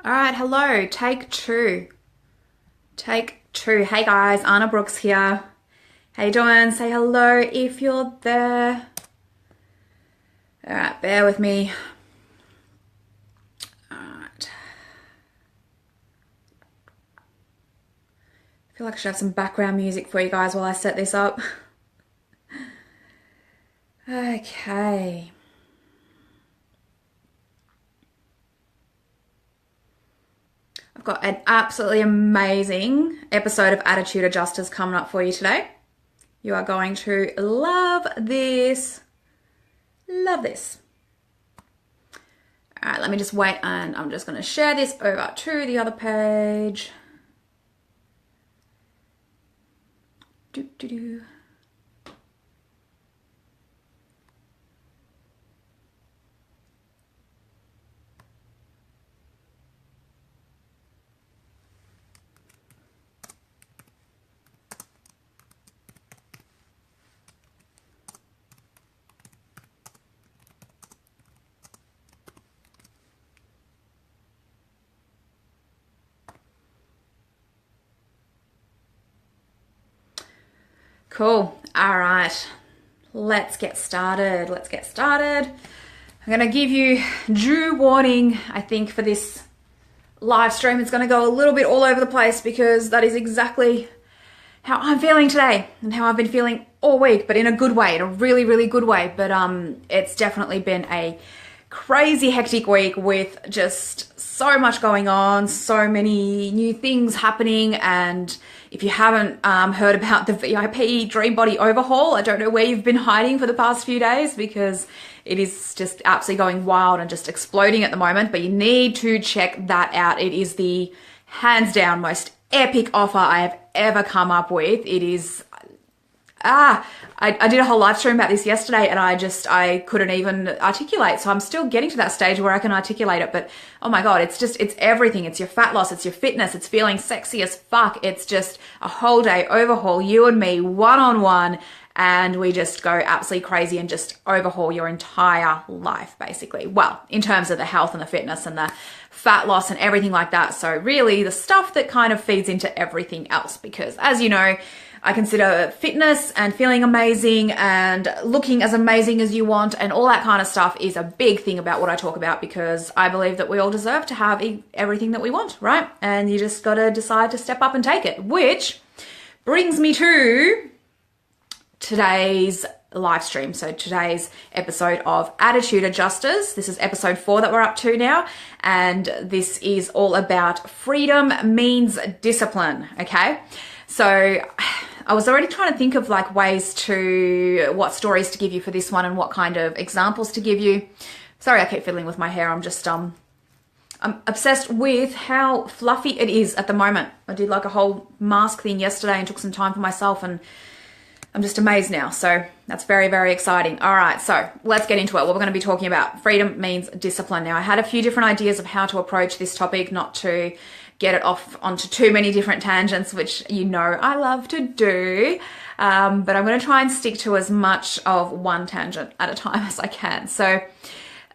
All right, hello, take two. Take two. Hey guys, Anna Brooks here. How you doing? Say hello if you're there. All right, bear with me. All right. I feel like I should have some background music for you guys while I set this up. Okay. I've got an absolutely amazing episode of Attitude Adjusters coming up for you today. You are going to love this. Love this. All right, let me just wait and I'm just going to share this over to the other page. Do. Cool. All right. Let's get started. I'm going to give you due warning, I think, for this live stream. It's going to go a little bit all over the place because that is exactly how I'm feeling today and how I've been feeling all week, but in a good way, in a really, really good way. But it's definitely been a crazy hectic week with just so much going on, so many new things happening. And if you haven't heard about the VIP Dream Body overhaul, I don't know where you've been hiding for the past few days because it is just absolutely going wild and just exploding at the moment. But you need to check that out. It is the hands down most epic offer I have ever come up with. It is I did a whole live stream about this yesterday and I couldn't even articulate. So I'm still getting to that stage where I can articulate it. But oh my God, it's everything. It's your fat loss. It's your fitness. It's feeling sexy as fuck. It's just a whole day overhaul, you and me, one-on-one. And we just go absolutely crazy and just overhaul your entire life, basically. Well, in terms of the health and the fitness and the fat loss and everything like that. So really the stuff that kind of feeds into everything else, because as you know, I consider fitness and feeling amazing and looking as amazing as you want and all that kind of stuff is a big thing about what I talk about, because I believe that we all deserve to have everything that we want, right? And you just got to decide to step up and take it, which brings me to today's live stream. So today's episode of Attitude Adjusters. This is episode 4 that we're up to now. And this is all about freedom means discipline. Okay. So I was already trying to think of like ways to, what stories to give you for this one and what kind of examples to give you. Sorry, I keep fiddling with my hair. I'm just, I'm obsessed with how fluffy it is at the moment. I did like a whole mask thing yesterday and took some time for myself and I'm just amazed now. So that's very, very exciting. All right, so let's get into it. What we're going to be talking about, freedom means discipline. Now, I had a few different ideas of how to approach this topic, not to get it off onto too many different tangents, which you know I love to do. But I'm going to try and stick to as much of one tangent at a time as I can. So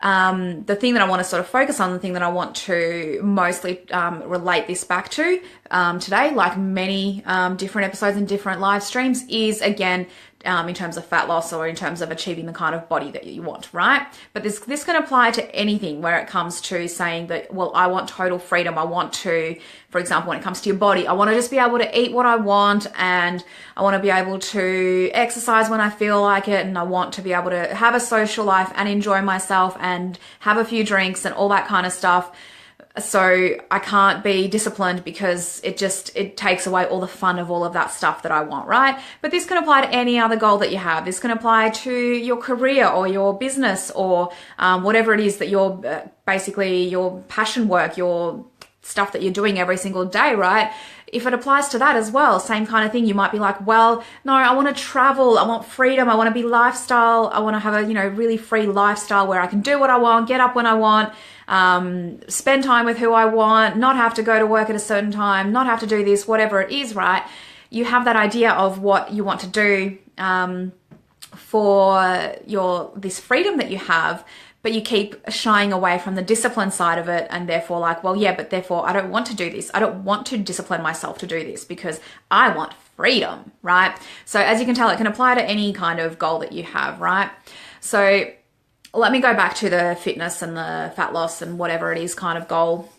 the thing that I want to sort of focus on, the thing that I want to mostly relate this back to today, like many different episodes and different live streams, is again in terms of fat loss or in terms of achieving the kind of body that you want, right? But this can apply to anything where it comes to saying that, well, I want total freedom. I want to, for example, when it comes to your body, I want to just be able to eat what I want and I want to be able to exercise when I feel like it and I want to be able to have a social life and enjoy myself and have a few drinks and all that kind of stuff. So I can't be disciplined because it takes away all the fun of all of that stuff that I want, right? But this can apply to any other goal that you have. This can apply to your career or your business or whatever it is that you're basically your passion work, your stuff that you're doing every single day, right? If it applies to that as well, same kind of thing. You might be like, well, no, I want to travel. I want freedom. I want to be lifestyle. I want to have a, really free lifestyle where I can do what I want, get up when I want, spend time with who I want, not have to go to work at a certain time, not have to do this, whatever it is, right? You have that idea of what you want to do, for this freedom that you have, but you keep shying away from the discipline side of it, and therefore like, well, yeah, but therefore I don't want to do this. I don't want to discipline myself to do this because I want freedom, right? So as you can tell, it can apply to any kind of goal that you have, right? So let me go back to the fitness and the fat loss and whatever it is kind of goal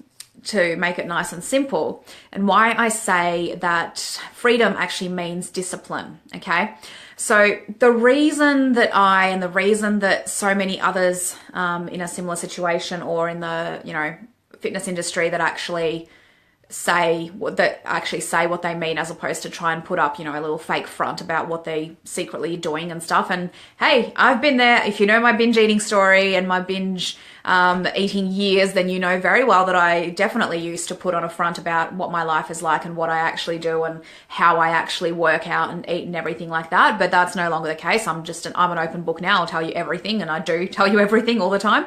to make it nice and simple, and why I say that freedom actually means discipline, okay? So the reason that the reason that so many others in a similar situation or in the, you know, fitness industry that actually say what they mean, as opposed to try and put up, you know, a little fake front about what they secretly doing and stuff. And hey, I've been there. If you know my binge eating story and my binge eating years, then you know very well that I definitely used to put on a front about what my life is like and what I actually do and how I actually work out and eat and everything like that. But that's no longer the case. I'm an open book now. I'll tell you everything, and I do tell you everything all the time.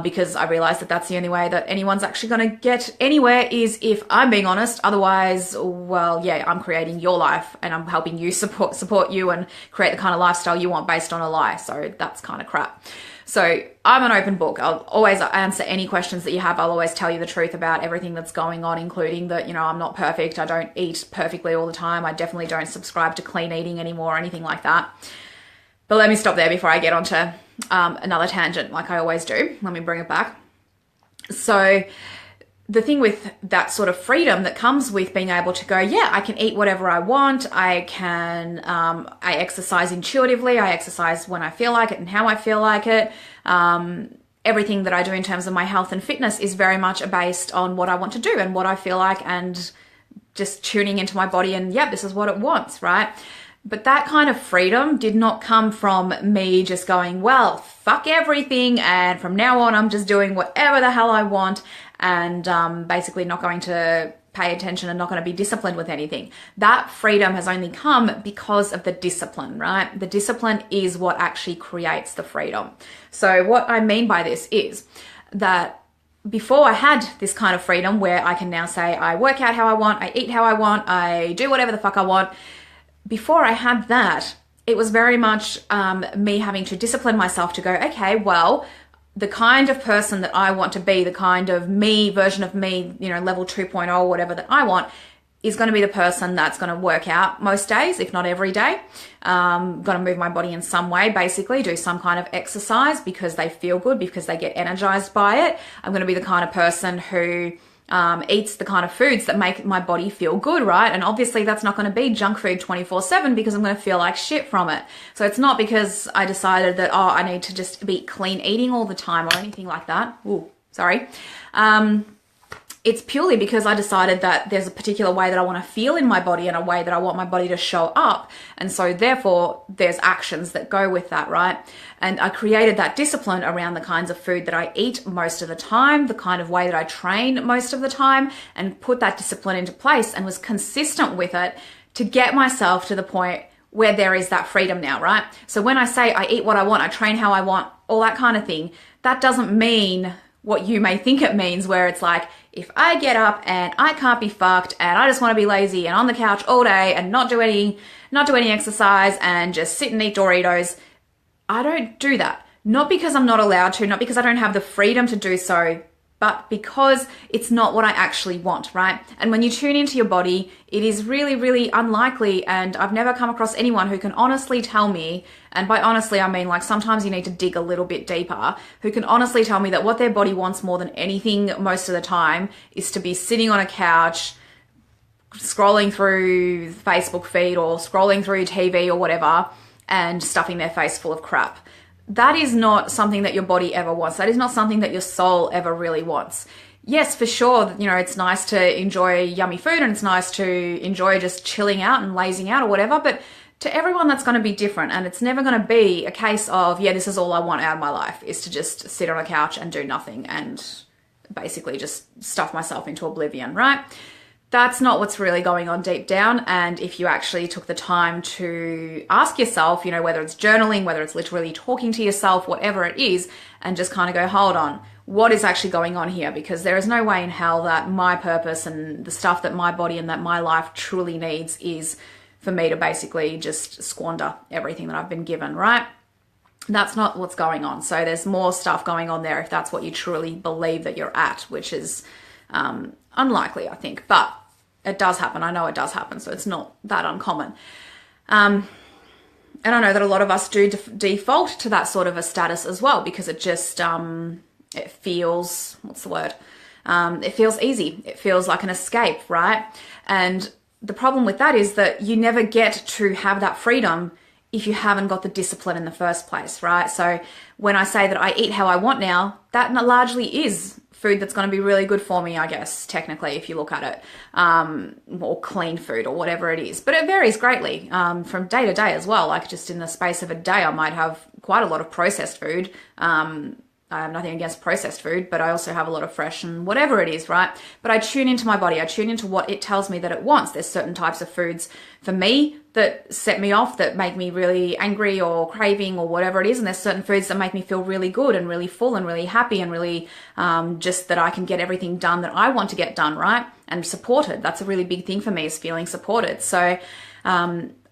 Because I realize that that's the only way that anyone's actually going to get anywhere is if I'm being honest. Otherwise, well, yeah, I'm creating your life and I'm helping you support you and create the kind of lifestyle you want based on a lie. So that's kind of crap. So I'm an open book. I'll always answer any questions that you have. I'll always tell you the truth about everything that's going on, including that, you know, I'm not perfect. I don't eat perfectly all the time. I definitely don't subscribe to clean eating anymore or anything like that. But let me stop there before I get onto another tangent like I always do. Let me bring it back. So the thing with that sort of freedom that comes with being able to go, yeah, I can eat whatever I want. I can, I exercise intuitively. I exercise when I feel like it and how I feel like it. Everything that I do in terms of my health and fitness is very much based on what I want to do and what I feel like, and just tuning into my body and, yeah, this is what it wants, right? But that kind of freedom did not come from me just going, well, fuck everything, and from now on I'm just doing whatever the hell I want, and basically not going to pay attention and not going to be disciplined with anything. That freedom has only come because of the discipline, right? The discipline is what actually creates the freedom. So what I mean by this is that before I had this kind of freedom where I can now say I work out how I want, I eat how I want, I do whatever the fuck I want. Before I had that, it was very much me having to discipline myself to go, okay, well, the kind of person that I want to be, the kind of me, version of me, you know, level 2.0, whatever that I want, is going to be the person that's going to work out most days, if not every day. Going to move my body in some way, basically do some kind of exercise because they feel good, because they get energized by it. I'm going to be the kind of person who eats the kind of foods that make my body feel good, right? And obviously that's not going to be junk food 24/7 because I'm going to feel like shit from it. So it's not because I decided that, oh, I need to just be clean eating all the time or anything like that. Ooh, sorry. It's purely because I decided that there's a particular way that I want to feel in my body and a way that I want my body to show up. And so therefore there's actions that go with that, right? And I created that discipline around the kinds of food that I eat most of the time, the kind of way that I train most of the time, and put that discipline into place and was consistent with it to get myself to the point where there is that freedom now, right? So when I say I eat what I want, I train how I want, all that kind of thing, that doesn't mean what you may think it means, where it's like, if I get up and I can't be fucked and I just want to be lazy and on the couch all day and not do any exercise and just sit and eat Doritos, I don't do that. Not because I'm not allowed to, not because I don't have the freedom to do so, but because it's not what I actually want, right? And when you tune into your body, it is really, really unlikely, and I've never come across anyone who can honestly tell me, and by honestly I mean like sometimes you need to dig a little bit deeper, who can honestly tell me that what their body wants more than anything most of the time is to be sitting on a couch, scrolling through Facebook feed or scrolling through TV or whatever, and stuffing their face full of crap. That is not something that your body ever wants. That is not something that your soul ever really wants. Yes, for sure, you know, it's nice to enjoy yummy food and it's nice to enjoy just chilling out and lazing out or whatever, but to everyone that's going to be different, and it's never going to be a case of, yeah, this is all I want out of my life, is to just sit on a couch and do nothing and basically just stuff myself into oblivion, right? That's not what's really going on deep down. And if you actually took the time to ask yourself, you know, whether it's journaling, whether it's literally talking to yourself, whatever it is, and just kind of go, hold on, what is actually going on here? Because there is no way in hell that my purpose and the stuff that my body and that my life truly needs is for me to basically just squander everything that I've been given, right? That's not what's going on. So there's more stuff going on there if that's what you truly believe that you're at, which is unlikely, I think. But it does happen. I know it does happen, so it's not that uncommon. And I know that a lot of us do default to that sort of a status as well, because it just, it feels, what's the word? It feels easy. It feels like an escape, right? And the problem with that is that you never get to have that freedom if you haven't got the discipline in the first place, right? So when I say that I eat how I want now, that largely is food that's going to be really good for me, I guess, technically, if you look at it, or clean food or whatever it is. But it varies greatly from day to day as well. Like just in the space of a day, I might have quite a lot of processed food. I have nothing against processed food, but I also have a lot of fresh and whatever it is, right? But I tune into my body. I tune into what it tells me that it wants. There's certain types of foods for me that set me off, that make me really angry or craving or whatever it is. And there's certain foods that make me feel really good and really full and really happy and really just that I can get everything done that I want to get done, right? And supported. That's a really big thing for me, is feeling supported. So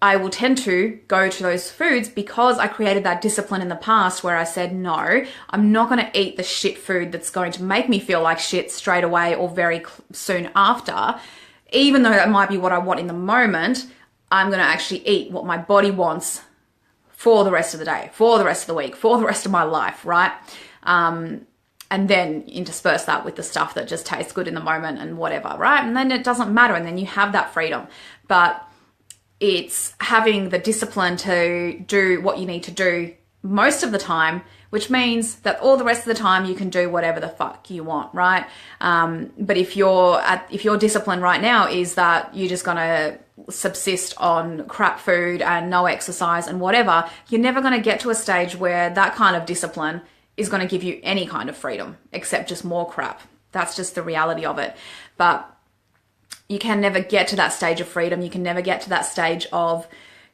I will tend to go to those foods because I created that discipline in the past where I said, no, I'm not going to eat the shit food that's going to make me feel like shit straight away or very soon after. Even though that might be what I want in the moment, I'm going to actually eat what my body wants for the rest of the day, for the rest of the week, for the rest of my life, right? And then intersperse that with the stuff that just tastes good in the moment and whatever, right? And then it doesn't matter, and then you have that freedom. But it's having the discipline to do what you need to do most of the time, which means that all the rest of the time you can do whatever the fuck you want, right? But if your discipline right now is that you're just gonna subsist on crap food and no exercise and whatever, you're never gonna get to a stage where that kind of discipline is gonna give you any kind of freedom except just more crap. That's just the reality of it. But you can never get to that stage of freedom. You can never get to that stage of,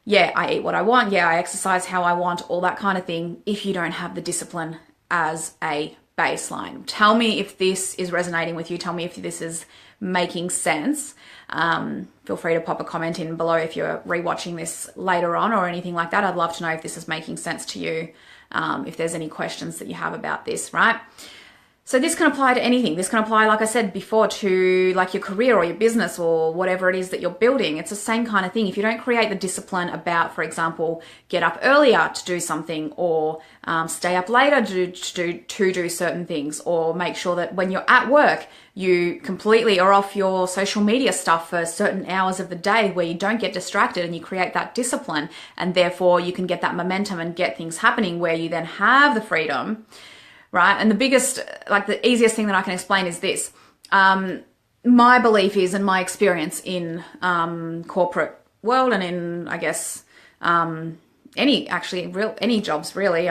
yeah, I eat what I want. Yeah, I exercise how I want, all that kind of thing, if you don't have the discipline as a baseline. Tell me if this is resonating with you. Tell me if this is making sense. Feel free to pop a comment in below if you're rewatching this later on or anything like that. I'd love to know if this is making sense to you, if there's any questions that you have about this, right? So this can apply to anything. This can apply, like I said before, to like your career or your business or whatever it is that you're building. It's the same kind of thing. If you don't create the discipline about, for example, get up earlier to do something, or stay up later to do certain things, or make sure that when you're at work, you completely are off your social media stuff for certain hours of the day where you don't get distracted, and you create that discipline, and therefore you can get that momentum and get things happening where you then have the freedom. Right? And the biggest, like the easiest thing that I can explain is this. My belief is, and my experience in corporate world and in, I guess, any jobs really,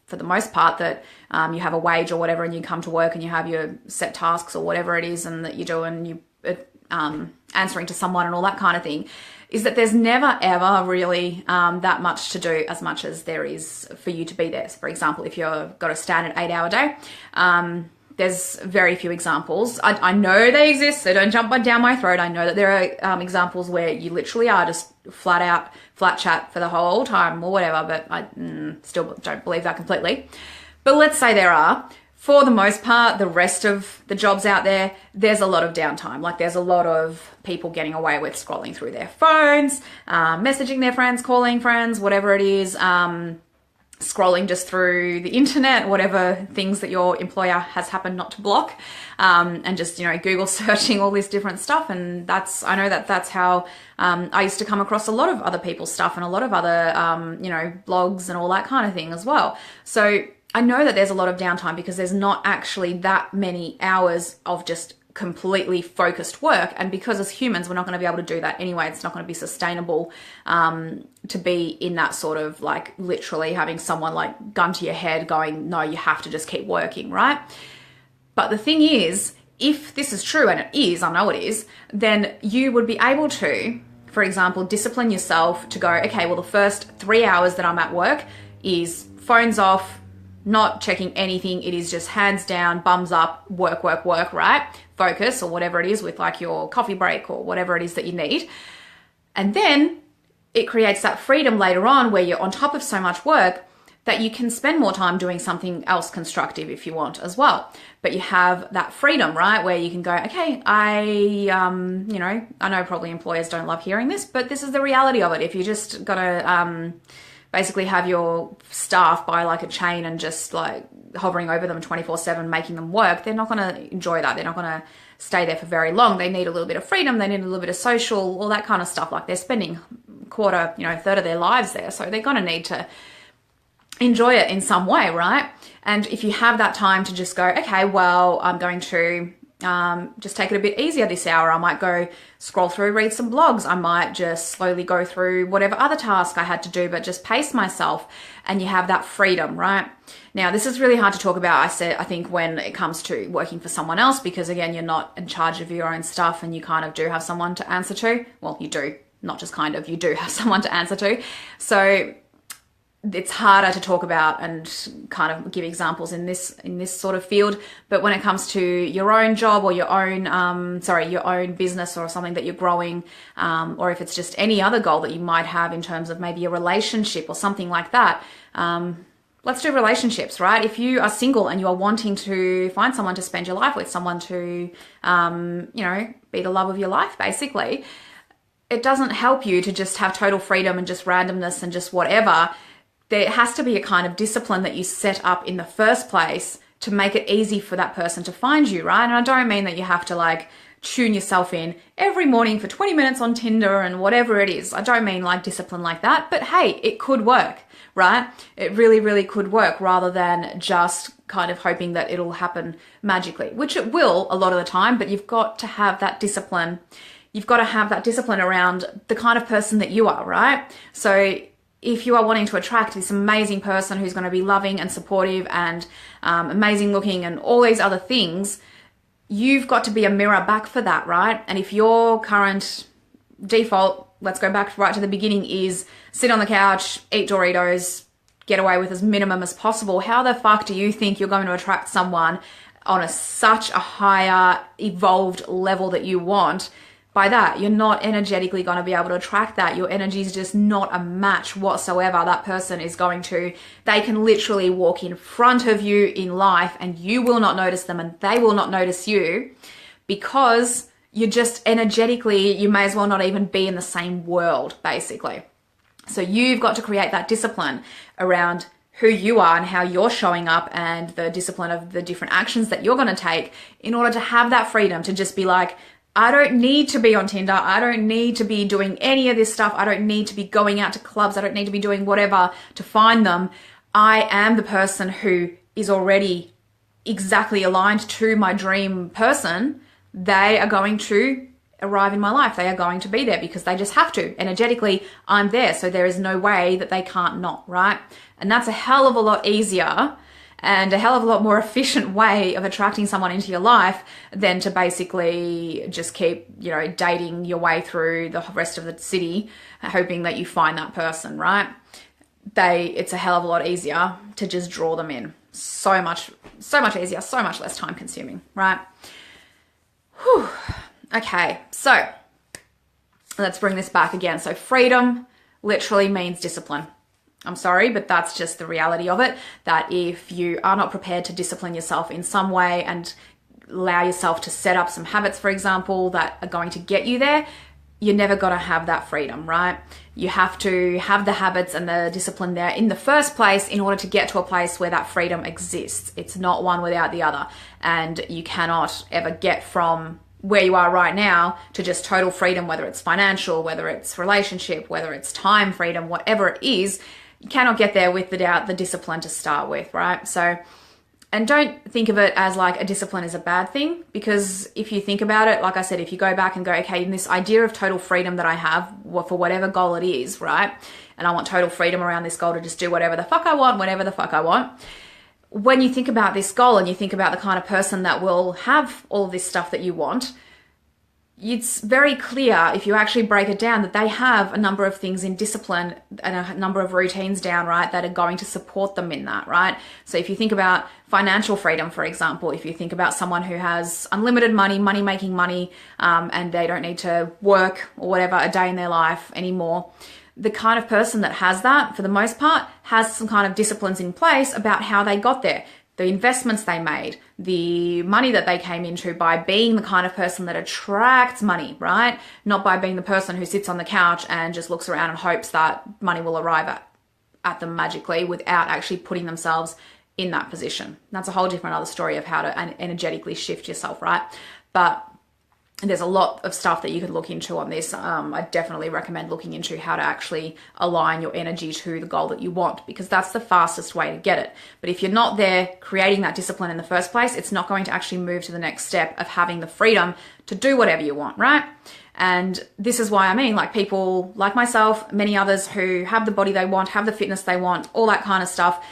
for the most part, that you have a wage or whatever, and you come to work and you have your set tasks or whatever it is and that you do, and you answering to someone and all that kind of thing, is that there's never ever really that much to do as much as there is for you to be there. So for example, if you've got a standard 8-hour day, there's very few examples. I know they exist, so don't jump down my throat. I know that there are examples where you literally are just flat chat for the whole time or whatever, but I still don't believe that completely. But let's say there are. For the most part, the rest of the jobs out there, there's a lot of downtime. Like there's a lot of people getting away with scrolling through their phones, messaging their friends, calling friends, whatever it is, scrolling just through the internet, whatever things that your employer has happened not to block, and just, Google searching all this different stuff. And I know that's how I used to come across a lot of other people's stuff and a lot of other, blogs and all that kind of thing as well. So I know that there's a lot of downtime because there's not actually that many hours of just completely focused work. And because as humans, we're not going to be able to do that anyway. It's not going to be sustainable to be in that sort of like literally having someone like gun to your head going, no, you have to just keep working, right? But the thing is, if this is true, and it is, I know it is, then you would be able to, for example, discipline yourself to go, okay, well, the first 3 hours that I'm at work is phones off, not checking anything. It is just hands down, bums up, work, right? Focus or whatever it is with like your coffee break or whatever it is that you need. And then it creates that freedom later on where you're on top of so much work that you can spend more time doing something else constructive if you want as well. But you have that freedom, right? Where you can go, okay, I know probably employers don't love hearing this, but this is the reality of it. If you just gotta basically have your staff by like a chain and just like hovering over them 24/7, making them work, they're not gonna enjoy that. They're not gonna stay there for very long. They need a little bit of freedom. They need a little bit of social, all that kind of stuff. Like they're spending quarter, third of their lives there. So they're gonna need to enjoy it in some way, right? And if you have that time to just go, okay, well, I'm going to just take it a bit easier this hour. I might go scroll through, read some blogs. I might just slowly go through whatever other task I had to do, but just pace myself, and you have that freedom, right? Now, this is really hard to talk about, I think, when it comes to working for someone else, because again, you're not in charge of your own stuff and you kind of do have someone to answer to. Well, you do, not just kind of, you do have someone to answer to. So it's harder to talk about and kind of give examples in this sort of field. But when it comes to your own job or your own business or something that you're growing, or if it's just any other goal that you might have in terms of maybe a relationship or something like that, let's do relationships, right? If you are single and you are wanting to find someone to spend your life with, someone to, be the love of your life, basically, it doesn't help you to just have total freedom and just randomness and just whatever. There has to be a kind of discipline that you set up in the first place to make it easy for that person to find you, right? And I don't mean that you have to like tune yourself in every morning for 20 minutes on Tinder and whatever it is. I don't mean like discipline like that, but hey, it could work, right? It really, really could work, rather than just kind of hoping that it'll happen magically, which it will a lot of the time, but you've got to have that discipline. You've got to have that discipline around the kind of person that you are, right? So if you are wanting to attract this amazing person who's going to be loving and supportive and amazing looking and all these other things, you've got to be a mirror back for that, right? And if your current default, let's go back right to the beginning, is sit on the couch, eat Doritos, get away with as minimum as possible, how the fuck do you think you're going to attract someone on such a higher evolved level that you want? By that, you're not energetically going to be able to attract that. Your energy is just not a match whatsoever. That person is they can literally walk in front of you in life and you will not notice them and they will not notice you, because you're just energetically, you may as well not even be in the same world, basically. So you've got to create that discipline around who you are and how you're showing up, and the discipline of the different actions that you're going to take in order to have that freedom to just be like, I don't need to be on Tinder. I don't need to be doing any of this stuff. I don't need to be going out to clubs. I don't need to be doing whatever to find them. I am the person who is already exactly aligned to my dream person. They are going to arrive in my life. They are going to be there because they just have to. Energetically, I'm there. So there is no way that they can't not, right? And that's a hell of a lot easier and a hell of a lot more efficient way of attracting someone into your life than to basically just keep, dating your way through the rest of the city, hoping that you find that person, right? It's a hell of a lot easier to just draw them in. So much easier, so much less time consuming, right? Whew. Okay, so let's bring this back again. So freedom literally means discipline. I'm sorry, but that's just the reality of it, that if you are not prepared to discipline yourself in some way and allow yourself to set up some habits, for example, that are going to get you there, you're never going to have that freedom, right? You have to have the habits and the discipline there in the first place in order to get to a place where that freedom exists. It's not one without the other. And you cannot ever get from where you are right now to just total freedom, whether it's financial, whether it's relationship, whether it's time freedom, whatever it is. You cannot get there without the discipline to start with, right? So, and don't think of it as like a discipline is a bad thing, because if you think about it, like I said, if you go back and go, okay, in this idea of total freedom that I have for whatever goal it is, right? And I want total freedom around this goal to just do whatever the fuck I want, whenever the fuck I want. When you think about this goal and you think about the kind of person that will have all of this stuff that you want, it's very clear if you actually break it down that they have a number of things in discipline and a number of routines down, right, that are going to support them in that, right? So if you think about financial freedom, for example, if you think about someone who has unlimited money, making money, and they don't need to work or whatever a day in their life anymore, the kind of person that has that, for the most part, has some kind of disciplines in place about how they got there, the investments they made, the money that they came into by being the kind of person that attracts money, right? Not by being the person who sits on the couch and just looks around and hopes that money will arrive at them magically without actually putting themselves in that position. That's a whole different other story of how to energetically shift yourself, right? But there's a lot of stuff that you could look into on this. I definitely recommend looking into how to actually align your energy to the goal that you want, because that's the fastest way to get it. But if you're not there creating that discipline in the first place, it's not going to actually move to the next step of having the freedom to do whatever you want, right? And this is why I mean, like, people like myself, many others who have the body they want, have the fitness they want, all that kind of stuff,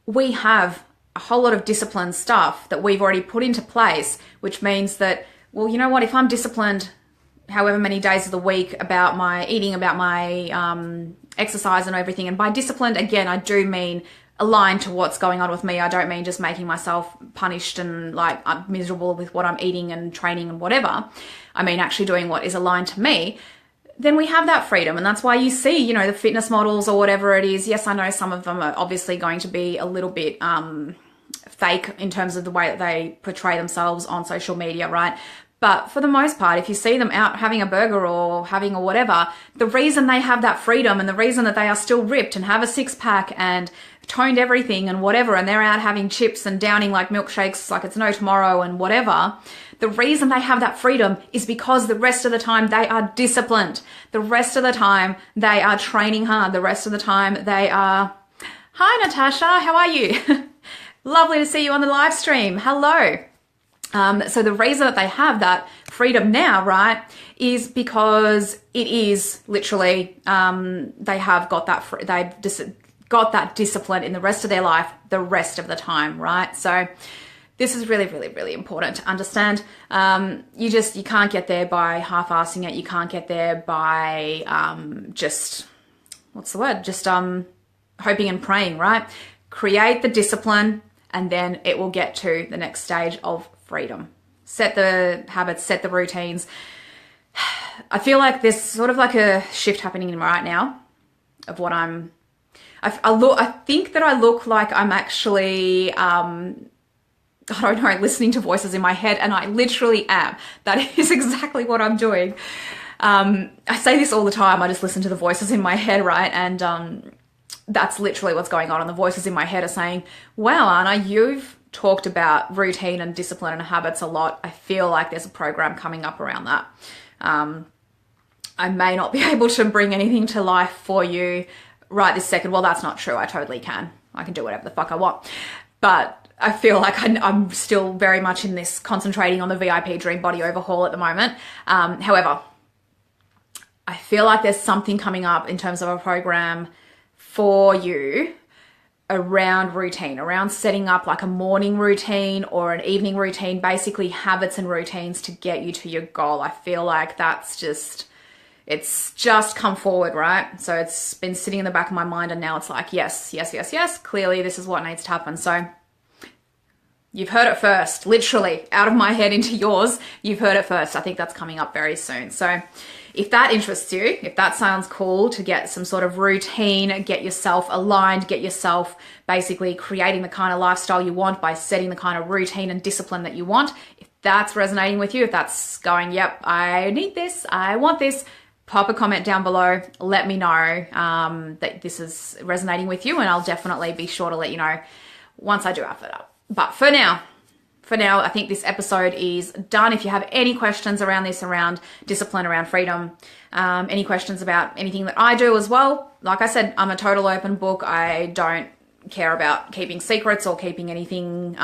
we have a whole lot of discipline stuff that we've already put into place, which means that, well, you know what, if I'm disciplined however many days of the week about my eating, about my exercise and everything, and by disciplined, again, I do mean aligned to what's going on with me. I don't mean just making myself punished and like I'm miserable with what I'm eating and training and whatever. I mean actually doing what is aligned to me. Then we have that freedom. And that's why you see, you know, the fitness models or whatever it is. Yes, I know some of them are obviously going to be a little bit fake in terms of the way that they portray themselves on social media, right? But for the most part, if you see them out having a burger or having a whatever, the reason they have that freedom and the reason that they are still ripped and have a six pack and toned everything and whatever, and they're out having chips and downing like milkshakes like it's no tomorrow and whatever, the reason they have that freedom is because the rest of the time they are disciplined. The rest of the time they are training hard. The rest of the time they are... Hi, Natasha. How are you? Lovely to see you on the live stream. Hello. So the reason that they have that freedom now, right, is because it is literally, they have got that, got that discipline in the rest of their life, the rest of the time, right? So this is really, really, really important to understand. You can't get there by half-assing it. You can't get there by, just hoping and praying, right? Create the discipline, and then it will get to the next stage of freedom. Set the habits, set the routines. I feel like there's sort of like a shift happening right now of what I think that I look like I'm actually, I don't know, listening to voices in my head, and I literally am. That is exactly what I'm doing. I say this all the time. I just listen to the voices in my head, right? And that's literally what's going on. And the voices in my head are saying, wow, Anna, you've talked about routine and discipline and habits a lot. I feel like there's a program coming up around that. I may not be able to bring anything to life for you right this second. Well, that's not true. I totally can. I can do whatever the fuck I want. But I feel like I'm still very much in this concentrating on the VIP Dream Body Overhaul at the moment. However, I feel like there's something coming up in terms of a program for you around routine, around setting up like a morning routine or an evening routine, basically habits and routines to get you to your goal. I feel like it's just come forward, right? So it's been sitting in the back of my mind, and now it's like, yes, clearly this is what needs to happen. So you've heard it first, literally out of my head into yours. You've heard it first. I think that's coming up very soon. So if that interests you, if that sounds cool to get some sort of routine, get yourself aligned, get yourself basically creating the kind of lifestyle you want by setting the kind of routine and discipline that you want, if that's resonating with you, if that's going, yep, I need this, I want this, pop a comment down below, let me know that this is resonating with you, and I'll definitely be sure to let you know once I do have it up. But for now, I think this episode is done. If you have any questions around this, around discipline, around freedom, any questions about anything that I do as well, like I said, I'm a total open book. I don't care about keeping secrets or keeping anything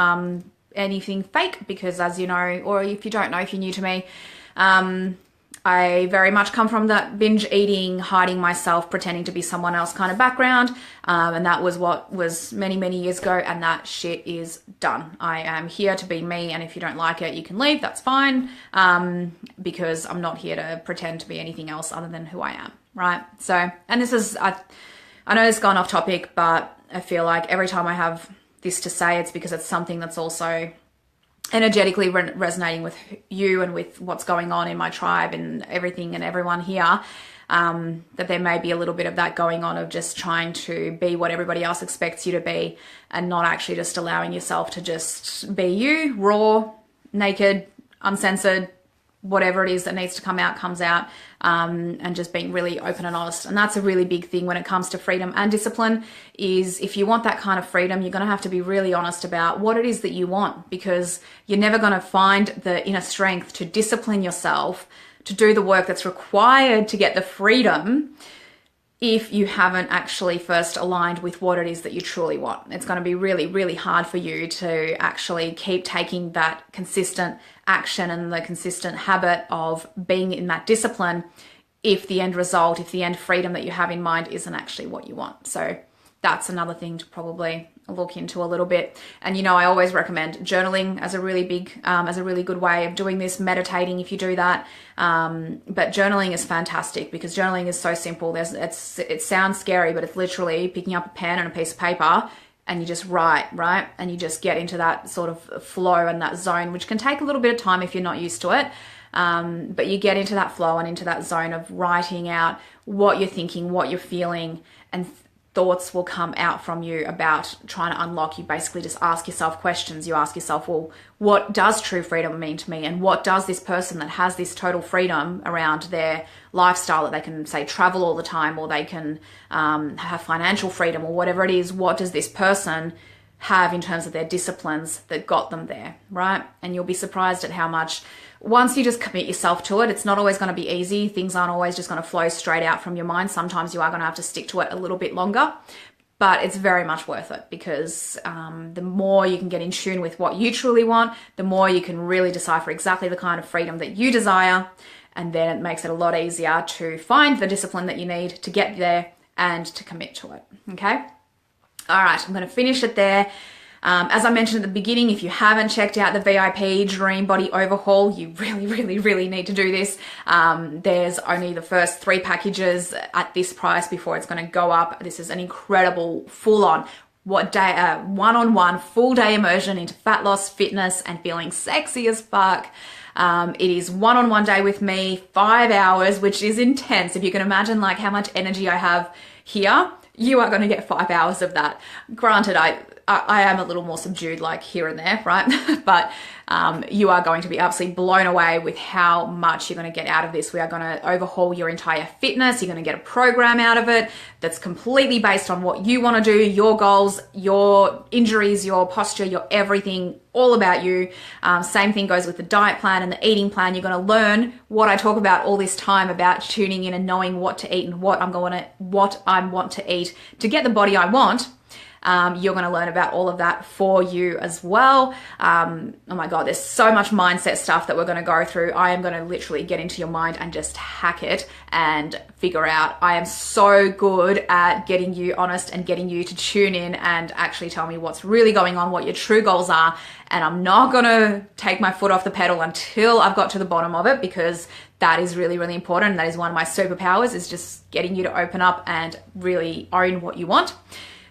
fake, because as you know, or if you don't know, if you're new to me, I very much come from that binge eating, hiding myself, pretending to be someone else kind of background. And that was what was many, many years ago. And that shit is done. I am here to be me. And if you don't like it, you can leave. That's fine. Because I'm not here to pretend to be anything else other than who I am. Right. So, and this is, I know it's gone off topic, but I feel like every time I have this to say, it's because it's something that's also energetically resonating with you and with what's going on in my tribe and everything and everyone here, that there may be a little bit of that going on of just trying to be what everybody else expects you to be and not actually just allowing yourself to just be you, raw, naked, uncensored, whatever it is that needs to come out comes out, and just being really open and honest. And that's a really big thing when it comes to freedom and discipline, is if you want that kind of freedom, you're going to have to be really honest about what it is that you want, because you're never going to find the inner strength to discipline yourself to do the work that's required to get the freedom if you haven't actually first aligned with what it is that you truly want. It's going to be really, really hard for you to actually keep taking that consistent action and the consistent habit of being in that discipline if the end result, if the end freedom that you have in mind isn't actually what you want. So that's another thing to probably look into a little bit. And, you know, I always recommend journaling as a really good way of doing this, meditating if you do that. But journaling is fantastic because journaling is so simple. It sounds scary, but it's literally picking up a pen and a piece of paper and you just write, right? And you just get into that sort of flow and that zone, which can take a little bit of time if you're not used to it. But you get into that flow and into that zone of writing out what you're thinking, what you're feeling, and thoughts will come out from you about trying to unlock. You basically just ask yourself questions. You ask yourself, well, what does true freedom mean to me? And what does this person that has this total freedom around their lifestyle, that they can, say, travel all the time, or they can have financial freedom, or whatever it is, what does this person have in terms of their disciplines that got them there, right? And you'll be surprised at how much, once you just commit yourself to it, it's not always going to be easy. Things aren't always just going to flow straight out from your mind. Sometimes you are going to have to stick to it a little bit longer, but it's very much worth it, because the more you can get in tune with what you truly want, the more you can really decipher exactly the kind of freedom that you desire. And then it makes it a lot easier to find the discipline that you need to get there and to commit to it. Okay. All right. I'm going to finish it there. As I mentioned at the beginning, if you haven't checked out the VIP Dream Body Overhaul, you really, really, really need to do this. There's only the first 3 packages at this price before it's going to go up. This is an incredible full-on one-on-one full day immersion into fat loss, fitness, and feeling sexy as fuck. It is one-on-one day with me, 5 hours, which is intense. If you can imagine like how much energy I have here, you are going to get 5 hours of that. Granted, I am a little more subdued, like here and there, right? But you are going to be absolutely blown away with how much you're going to get out of this. We are going to overhaul your entire fitness. You're going to get a program out of it that's completely based on what you want to do, your goals, your injuries, your posture, your everything, all about you. Same thing goes with the diet plan and the eating plan. You're going to learn what I talk about all this time about tuning in and knowing what to eat and what I want to eat to get the body I want. You're going to learn about all of that for you as well. Oh my God, there's so much mindset stuff that we're going to go through. I am going to literally get into your mind and just hack it and figure out. I am so good at getting you honest and getting you to tune in and actually tell me what's really going on, what your true goals are. And I'm not going to take my foot off the pedal until I've got to the bottom of it, because that is really, really important. And that is one of my superpowers, is just getting you to open up and really own what you want.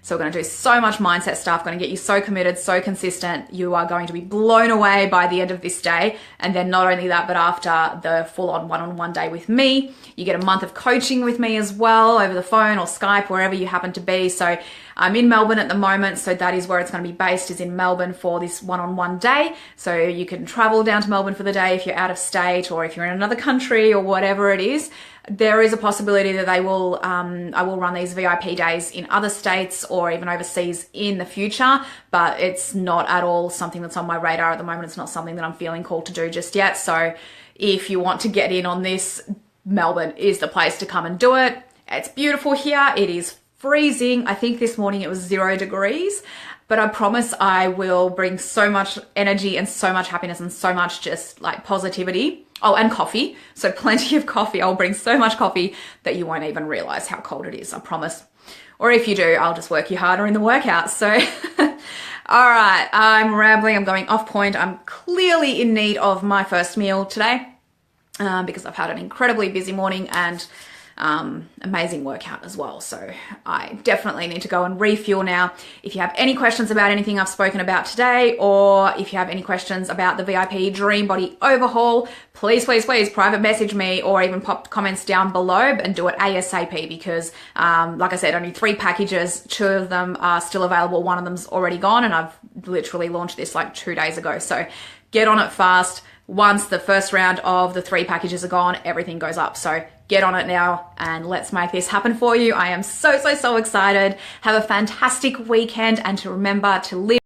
So we're going to do so much mindset stuff, going to get you so committed, so consistent. You are going to be blown away by the end of this day. And then not only that, but after the full-on one-on-one day with me, you get a month of coaching with me as well, over the phone or Skype, wherever you happen to be. So I'm in Melbourne at the moment, so that is where it's going to be based, is in Melbourne for this one-on-one day. So you can travel down to Melbourne for the day if you're out of state, or if you're in another country or whatever it is. There is a possibility that I will run these VIP days in other states or even overseas in the future, but it's not at all something that's on my radar at the moment. It's not something that I'm feeling called to do just yet. So if you want to get in on this, Melbourne is the place to come and do it. It's beautiful here. It is freezing. I think this morning it was 0 degrees, but I promise I will bring so much energy and so much happiness and so much just like positivity. Oh, and coffee. So plenty of coffee. I'll bring so much coffee that you won't even realize how cold it is, I promise. Or if you do, I'll just work you harder in the workout. So, all right, I'm rambling. I'm going off point. I'm clearly in need of my first meal today because I've had an incredibly busy morning, and amazing workout as well. So I definitely need to go and refuel now. If you have any questions about anything I've spoken about today, or if you have any questions about the VIP Dream Body Overhaul, please private message me or even pop comments down below and do it ASAP, because like I said, only 3 packages, 2 of them are still available. One of them's already gone, and I've literally launched this like 2 days ago. So get on it fast. Once the first round of the 3 packages are gone, everything goes up. So get on it now and let's make this happen for you. I am so excited. Have a fantastic weekend, and to remember to live